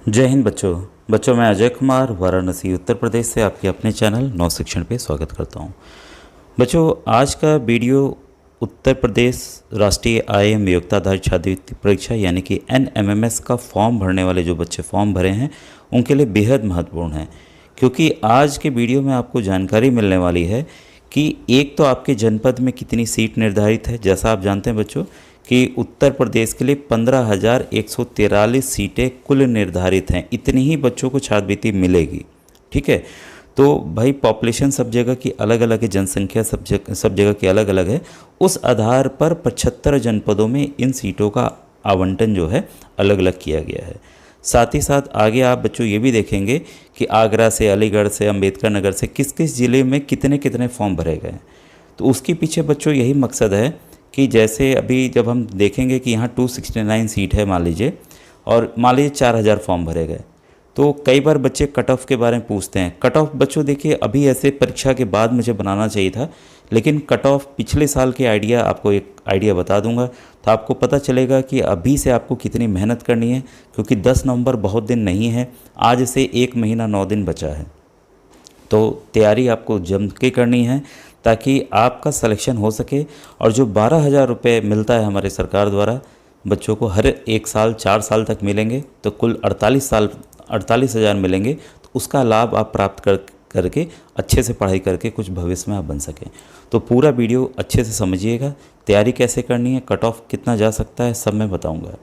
जय हिंद बच्चों मैं अजय कुमार वाराणसी उत्तर प्रदेश से आपके अपने चैनल नव शिक्षण पे स्वागत करता हूँ। बच्चों आज का वीडियो उत्तर प्रदेश राष्ट्रीय आईएएम योग्यता आधारित छात्रवृत्ति परीक्षा यानी कि NMMS का फॉर्म भरने वाले जो बच्चे फॉर्म भरे हैं उनके लिए बेहद महत्वपूर्ण है, क्योंकि आज के वीडियो में आपको जानकारी मिलने वाली है कि एक तो आपके जनपद में कितनी सीट निर्धारित है। जैसा आप जानते हैं बच्चों कि उत्तर प्रदेश के लिए 15,143 सीटें कुल निर्धारित हैं। इतनी ही बच्चों को छात्रवृत्ति मिलेगी। ठीक है, तो भाई पॉपुलेशन सब जगह की अलग अलग है, जनसंख्या सब जगह की अलग अलग है। उस आधार पर 75 जनपदों में इन सीटों का आवंटन जो है अलग अलग किया गया है। साथ ही साथ आगे आप बच्चों ये भी देखेंगे कि आगरा से, अलीगढ़ से, अंबेडकर नगर से किस किस ज़िले में कितने कितने फॉर्म भरे गए। तो उसके पीछे बच्चों यही मकसद है कि जैसे अभी जब हम देखेंगे कि यहाँ 269 सीट है मान लीजिए, और मान लीजिए 4,000 फॉर्म भरे गए, तो कई बार बच्चे कट ऑफ के बारे में पूछते हैं। कट ऑफ बच्चों देखिए अभी ऐसे परीक्षा के बाद मुझे बनाना चाहिए था, लेकिन कट ऑफ पिछले साल के आइडिया आपको एक आइडिया बता दूंगा, तो आपको पता चलेगा कि अभी से आपको कितनी मेहनत करनी है, क्योंकि 10 नवंबर बहुत दिन नहीं है, आज से 1 महीना 9 दिन बचा है। तो तैयारी आपको जम के करनी है ताकि आपका सिलेक्शन हो सके। और जो 12,000 रुपये मिलता है हमारे सरकार द्वारा बच्चों को हर एक साल 4 साल तक मिलेंगे, तो कुल 48,000 मिलेंगे। तो उसका लाभ आप प्राप्त करके अच्छे से पढ़ाई करके कुछ भविष्य में आप बन सकें। तो पूरा वीडियो अच्छे से समझिएगा, तैयारी कैसे करनी है, कट ऑफ कितना जा सकता है, सब मैं बताऊँगा।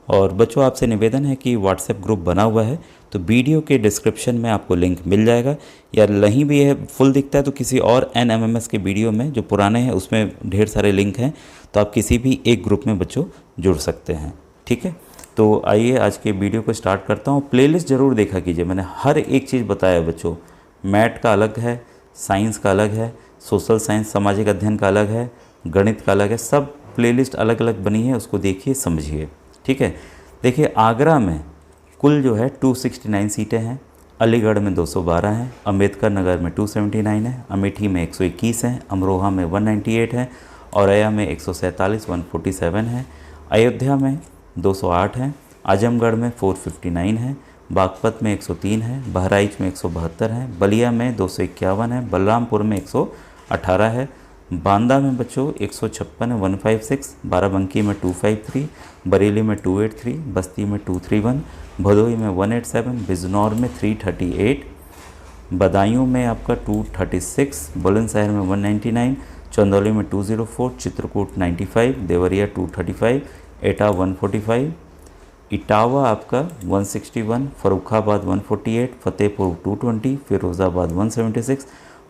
और बच्चों आपसे निवेदन है कि व्हाट्सएप ग्रुप बना हुआ है, तो वीडियो के डिस्क्रिप्शन में आपको लिंक मिल जाएगा, या नहीं भी है फुल दिखता है तो किसी और NMMS के वीडियो में जो पुराने हैं उसमें ढेर सारे लिंक हैं, तो आप किसी भी एक ग्रुप में बच्चों जुड़ सकते हैं। ठीक है, तो आइए आज के वीडियो को स्टार्ट करता हूँ। प्लेलिस्ट ज़रूर देखा कीजिए, मैंने हर एक चीज़ बताया बच्चों। मैथ का अलग है, साइंस का अलग है, सोशल साइंस सामाजिक अध्ययन का अलग है, गणित का अलग है, सब प्लेलिस्ट अलग अलग बनी है, उसको देखिए समझिए। ठीक है, देखिए आगरा में कुल जो है 269 सीटें हैं, अलीगढ़ में 212 हैं, अंबेडकर नगर में 279 है, अमेठी में 121 हैं, अमरोहा में 198 है, औरैया में 147 147 है, अयोध्या में 208 हैं, आजमगढ़ में 459 है, बागपत में 103 है, बहराइच में 172 है, बलिया में 251 है, बलरामपुर में 118 है, बांदा में बच्चों 156 है 156, बाराबंकी में 253, बरेली में 283, बस्ती में 231, भदोही में 187, बिजनौर में 338, बदायूं में आपका 236, बुलंदशहर में 199, चंदौली में 204, चित्रकूट 95, देवरिया 235, एटा 145, इटावा आपका 161, फर्रुखाबाद 148, फतेहपुर 220, फिरोज़ाबाद 176,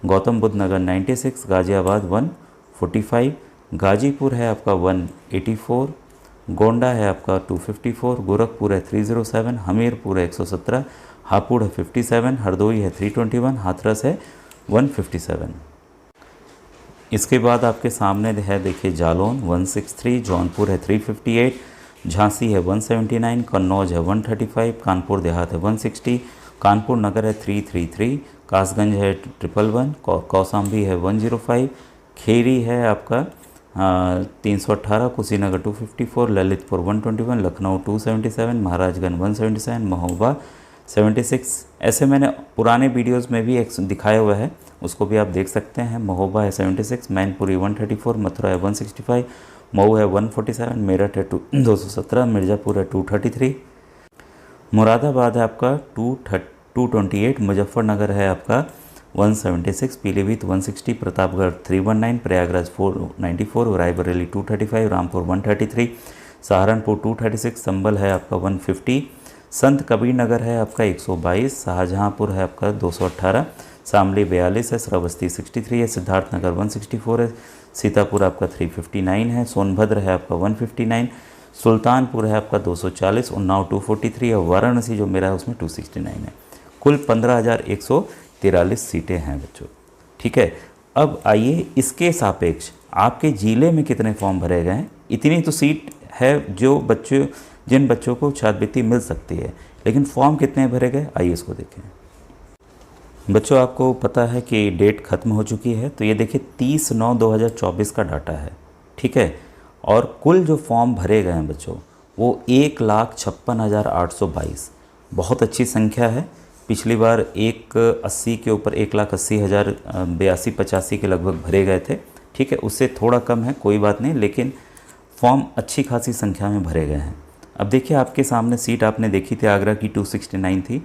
गौतम बुद्ध नगर 96, गाज़ियाबाद 145, गाजीपुर है आपका 184, गोंडा है आपका 254, गोरखपुर है 307, हमीरपुर है 117, हापुड़ है 57, हरदोई है 321, हाथरस है 157। इसके बाद आपके सामने है देखिए जालौन 163, जौनपुर है 358, झांसी है 179, कन्नौज है 135, कानपुर देहात है 160, कानपुर नगर है 333, कासगंज है 111, कौशाम्बी है 105, खेरी है आपका 318, कुशीनगर 254, ललितपुर 121, लखनऊ 277, महाराजगंज 177, महोबा 76। ऐसे मैंने पुराने वीडियोस में भी एक दिखाया हुआ है, उसको भी आप देख सकते हैं। महोबा है 76, मैनपुरी 134, मथुरा है 165, मऊ है 147, मेरठ है 217, मिर्ज़ापुर है 233, मुरादाबाद है आपका 228, मुजफ्फरनगर है आपका 176, पीलीभीत 160, प्रतापगढ़ 319, प्रयागराज 494, रायबरेली 235, रामपुर 133, सहारनपुर 236, संभल है आपका 150, संत कबीर नगर है आपका 122, शाहजहाँपुर है आपका 218, शामली 42 है, श्रावस्ती 63 है, सिद्धार्थनगर 164 है, सीतापुर आपका 359 है, सोनभद्र है आपका 159, सुल्तानपुर है आपका 240, उन्नाव 243 और वाराणसी जो मेरा है उसमें 269 है। कुल 15,143 सीटें हैं बच्चों। ठीक है, अब आइए इसके सापेक्ष आपके ज़िले में कितने फॉर्म भरे गए हैं। इतनी तो सीट है जिन बच्चों को छात्रवृत्ति मिल सकती है, लेकिन फॉर्म कितने भरे गए आइए इसको देखें। बच्चों आपको पता है कि डेट ख़त्म हो चुकी है, तो ये देखिए 30/9/2024 का डाटा है। ठीक है, और कुल जो फॉर्म भरे गए हैं बच्चों वो 1,56,822। बहुत अच्छी संख्या है। पिछली बार 180 के ऊपर 1,80,000 82-85 के लगभग भरे गए थे। ठीक है, उससे थोड़ा कम है, कोई बात नहीं, लेकिन फॉर्म अच्छी खासी संख्या में भरे गए हैं। अब देखिए आपके सामने सीट आपने देखी थी आगरा की 269 थी,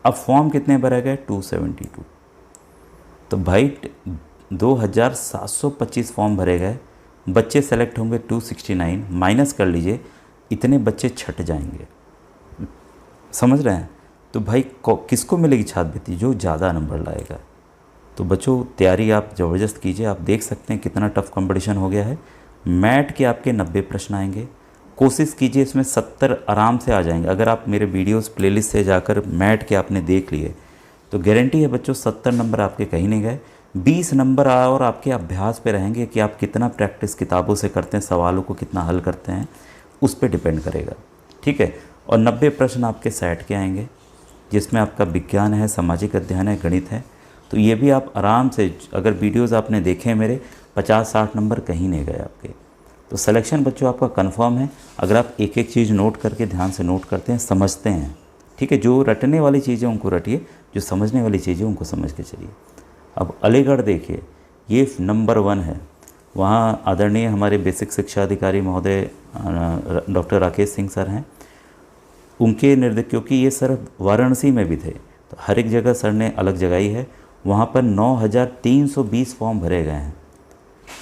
अब फॉर्म कितने भरे गए? 272। तो भाई 2,725 फॉर्म भरे गए, बच्चे सेलेक्ट होंगे 269, माइनस कर लीजिए, इतने बच्चे छट जाएंगे। समझ रहे हैं? तो भाई किसको मिलेगी छात्रवृत्ति? जो ज़्यादा नंबर लाएगा। तो बच्चों तैयारी आप ज़बरदस्त कीजिए। आप देख सकते हैं कितना टफ कंपटीशन हो गया है। मैट के आपके 90 प्रश्न आएंगे, कोशिश कीजिए इसमें 70 आराम से आ जाएंगे। अगर आप मेरे वीडियोस प्लेलिस्ट से जाकर मैट के आपने देख लिए तो गारंटी है बच्चों 70 नंबर आपके कहीं नहीं गए। 20 नंबर और आपके अभ्यास पे रहेंगे कि आप कितना प्रैक्टिस किताबों से करते हैं, सवालों को कितना हल करते हैं, उस पर डिपेंड करेगा। ठीक है, और 90 प्रश्न आपके सेट के आएंगे, जिसमें आपका विज्ञान है, सामाजिक अध्ययन है, गणित है। तो ये भी आप आराम से, अगर वीडियोज़ आपने देखे हैं मेरे, 50-60 नंबर कहीं नहीं गए आपके। तो सिलेक्शन बच्चों आपका कंफर्म है, अगर आप एक एक चीज़ नोट करके ध्यान से नोट करते हैं, समझते हैं। ठीक है, जो रटने वाली चीज़ें उनको रटिए, जो समझने वाली चीज़ें उनको समझ के चलिए। अब अलीगढ़ देखिए, ये नंबर 1 है। वहाँ आदरणीय हमारे बेसिक शिक्षा अधिकारी महोदय डॉक्टर राकेश सिंह सर हैं, उनके निर्देश, क्योंकि ये सर वाराणसी में भी थे, तो हर एक जगह सर ने अलग जगाई है। वहाँ पर 9,320 फॉर्म भरे गए हैं,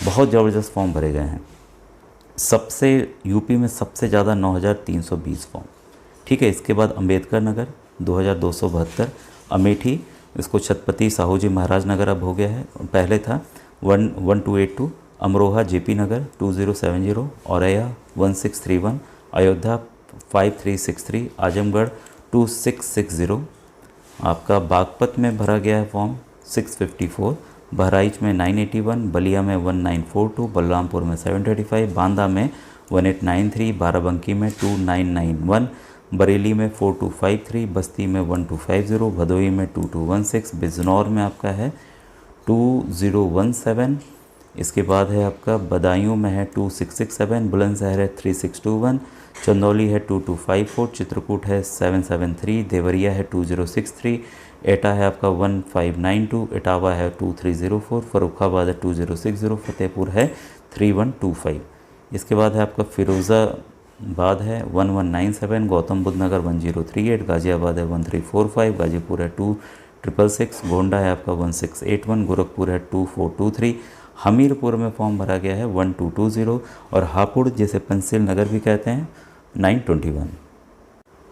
बहुत ज़बरदस्त फॉर्म भरे गए हैं। सबसे यूपी में सबसे ज़्यादा 9,320 फॉर्म। ठीक है, इसके बाद अंबेडकर नगर 2,272, अमेठी, इसको छत्रपति साहू जी महाराज नगर अब हो गया है, पहले था 1282, अमरोहा जेपी नगर 2070, औरैया 1631, अयोध्या 5363, आजमगढ़ 2660, आपका बागपत में भरा गया है फॉर्म 654, बहराइच में 981, बलिया में 1942, बलरामपुर में 735, बांदा में 1893, बाराबंकी में 2991, बरेली में 4253, बस्ती में 1250, भदोही में 2216, बिजनौर में आपका है 2017, इसके बाद है आपका बदायूं में है 2667, बुलंदशहर है 3621, चंदौली है 2254, चित्रकूट है 773, देवरिया है 2063, एटा है आपका 1592, इटावा है 2304, फरुखाबाद है 2060, फतेहपुर है 3125। इसके बाद है आपका फिरोज़ाबाद है 1197, गौतम बुद्ध नगर 1038, गाज़ियाबाद है 1345, गाजीपुर है 2666, गोंडा है आपका 1681, गोरखपुर है 2423, हमीरपुर में फॉर्म भरा गया है 1220, और हापुड़ जिसे पंसिल नगर भी कहते हैं 921,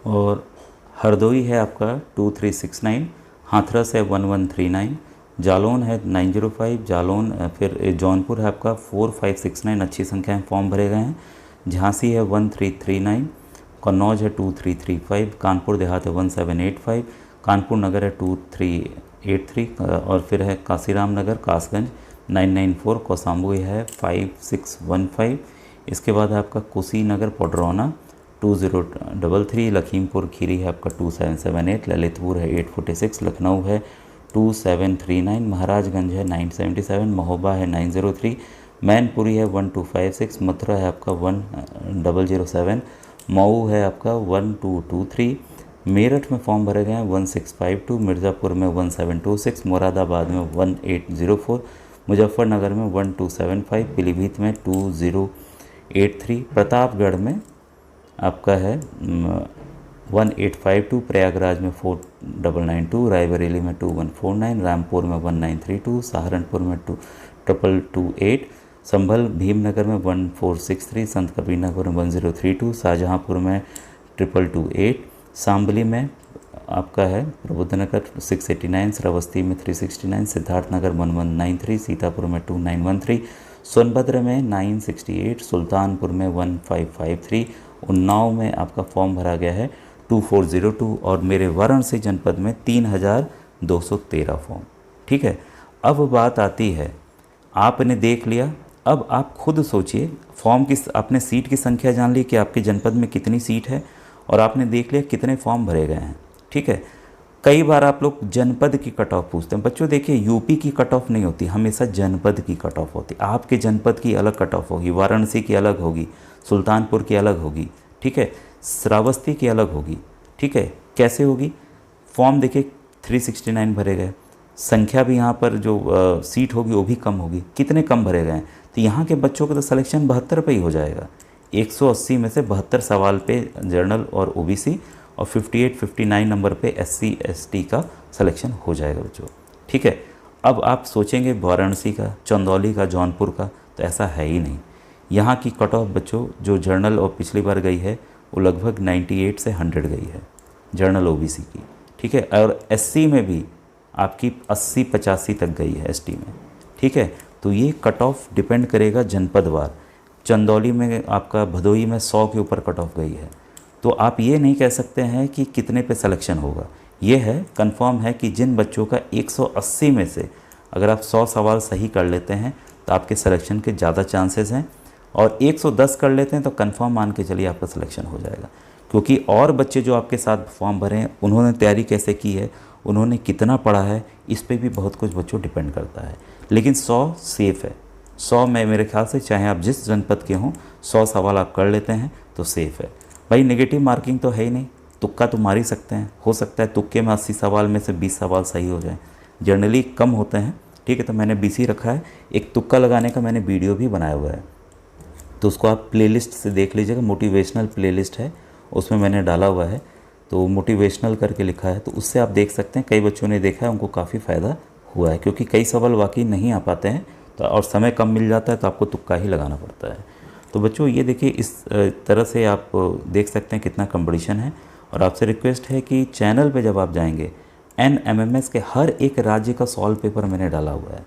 और हरदोई है आपका 2369, हाथरस है 1139, जालौन है 905, जालौन, फिर जौनपुर है आपका 4569, अच्छी संख्या में फॉर्म भरे गए हैं। झांसी है 1339, कन्नौज है 2335, कानपुर देहात है 1785, कानपुर नगर है 2383, और फिर है काशीराम नगर कासगंज 994, कौसाम्बू है 5615। इसके बाद है आपका कुशीनगर पडरौना 2033, लखीमपुर खीरी है आपका 2778, ललितपुर है 846, लखनऊ है 2739, महाराजगंज है 977, महोबा है 903, मैनपुरी है 1256, मथुरा है आपका 1007, मऊ है आपका 1223, मेरठ में फॉर्म भरे गए हैं 1652, मिर्ज़ापुर में 1726, मुरादाबाद में 1804, मुजफ्फरनगर में 1275, पीलीभीत में 2083, प्रतापगढ़ में आपका है 1852, प्रयागराज में 4992, रायबरेली में 2149, रामपुर में 1932, सहारनपुर में 2228, संभल भीमनगर में 1463, संत कबीरनगर में 1032, शाहजहाँपुर में 228, शामली में आपका है प्रबुद्धनगर 689, श्रावस्ती में 369, सिद्धार्थनगर 1193, सीतापुर में 2913, सोनभद्र में 968, सुल्तानपुर में 1553, उन्नाव में आपका फॉर्म भरा गया है 2402, और मेरे वाराणसी जनपद में 3213 फॉर्म। ठीक है, अब बात आती है, आपने देख लिया, अब आप खुद सोचिए, फॉर्म की आपने सीट की संख्या जान ली कि आपके जनपद में कितनी सीट है, और आपने देख लिया कितने फॉर्म भरे गए हैं। ठीक है, कई बार आप लोग जनपद की कट ऑफ पूछते हैं। बच्चों देखिए, यूपी की कट ऑफ नहीं होती, हमेशा जनपद की कट ऑफ होती। आपके जनपद की अलग कट ऑफ होगी, वाराणसी की अलग होगी, सुल्तानपुर की अलग होगी, ठीक है, श्रावस्ती की अलग होगी। ठीक है, कैसे होगी? फॉर्म देखिए 369 भरे गए, संख्या भी यहाँ पर जो सीट होगी वो भी कम होगी। कितने कम भरे गए हैं? तो यहाँ के बच्चों का तो सिलेक्शन 72 पे ही हो जाएगा। 180 में से 72 सवाल पे जनरल और ओबीसी और 58-59 नंबर पे SC ST का सिलेक्शन हो जाएगा बच्चों। ठीक है। अब आप सोचेंगे वाराणसी का, चंदौली का, जौनपुर का, तो ऐसा है ही नहीं। यहाँ की कट ऑफ बच्चों जो जर्नल और पिछली बार गई है वो लगभग 98 से 100 गई है जर्नल ओबीसी की। ठीक है। और SC में भी आपकी 80-85 तक गई है ST में। ठीक है। तो ये कट ऑफ डिपेंड करेगा जनपदवार। चंदौली में आपका भदोही में 100 के ऊपर कट ऑफ गई है। तो आप ये नहीं कह सकते हैं कि कितने पे सिलेक्शन होगा। ये है कंफर्म है कि जिन बच्चों का 180 में से अगर आप 100 सवाल सही कर लेते हैं तो आपके सिलेक्शन के ज़्यादा चांसेस हैं, और 110 कर लेते हैं तो कंफर्म मान के चलिए आपका सिलेक्शन हो जाएगा। क्योंकि और बच्चे जो आपके साथ फॉर्म भरे हैं उन्होंने तैयारी कैसे की है, उन्होंने कितना पढ़ा है, इस पे भी बहुत कुछ बच्चों डिपेंड करता है। लेकिन 100 सेफ़ है। 100 में मेरे ख्याल से चाहे आप जिस जनपद के हों 100 सवाल आप कर लेते हैं तो सेफ़ है। भाई नेगेटिव मार्किंग तो है ही नहीं, तुक्का तो मार ही सकते हैं। हो सकता है तुक्के में 80 सवाल में से 20 सवाल सही हो जाए, जनरली कम होते हैं। ठीक है। तो मैंने 20 ही रखा है। एक तुक्का लगाने का मैंने वीडियो भी बनाया हुआ है, तो उसको आप प्लेलिस्ट से देख लीजिएगा। मोटिवेशनल प्लेलिस्ट है, उसमें मैंने डाला हुआ है, तो मोटिवेशनल करके लिखा है, तो उससे आप देख सकते हैं। कई बच्चों ने देखा है, उनको काफ़ी फ़ायदा हुआ है, क्योंकि कई सवाल वाकई नहीं आ पाते हैं तो और समय कम मिल जाता है तो आपको तुक्का ही लगाना पड़ता है। तो बच्चों ये देखिए, इस तरह से आप देख सकते हैं कितना कंपटीशन है। और आपसे रिक्वेस्ट है कि चैनल पे जब आप जाएंगे NMMS के हर एक राज्य का सॉल्व पेपर मैंने डाला हुआ है।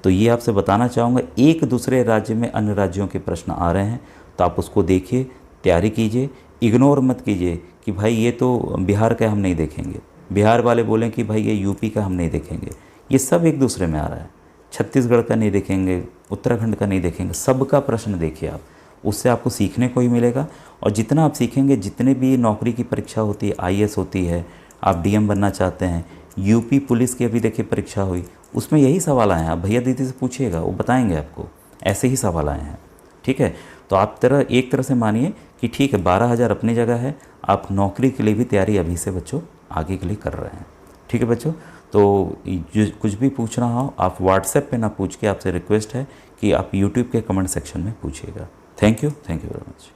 तो ये आपसे बताना चाहूँगा, एक दूसरे राज्य में अन्य राज्यों के प्रश्न आ रहे हैं तो आप उसको देखिए, तैयारी कीजिए। इग्नोर मत कीजिए कि भाई ये तो बिहार का हम नहीं देखेंगे, बिहार वाले बोलें कि भाई ये यूपी का हम नहीं देखेंगे। ये सब एक दूसरे में आ रहा है। छत्तीसगढ़ का नहीं देखेंगे, उत्तराखंड का नहीं देखेंगे, सबका प्रश्न देखिए आप, उससे आपको सीखने को ही मिलेगा। और जितना आप सीखेंगे, जितने भी नौकरी की परीक्षा होती है, IAS होती है, आप DM बनना चाहते हैं, यूपी पुलिस की अभी देखिए परीक्षा हुई, उसमें यही सवाल आए हैं। आप भैया दीदी से पूछिएगा, वो बताएंगे आपको, ऐसे ही सवाल आए हैं। ठीक है। तो आप एक तरह से मानिए कि ठीक है, 12,000 अपनी जगह है, आप नौकरी के लिए भी तैयारी अभी से बच्चों आगे के लिए कर रहे हैं। ठीक है बच्चों। तो जो कुछ भी पूछना हो आप व्हाट्सएप पे ना पूछ के, आपसे रिक्वेस्ट है कि आप यूट्यूब के कमेंट सेक्शन में पूछिएगा। Thank you very much.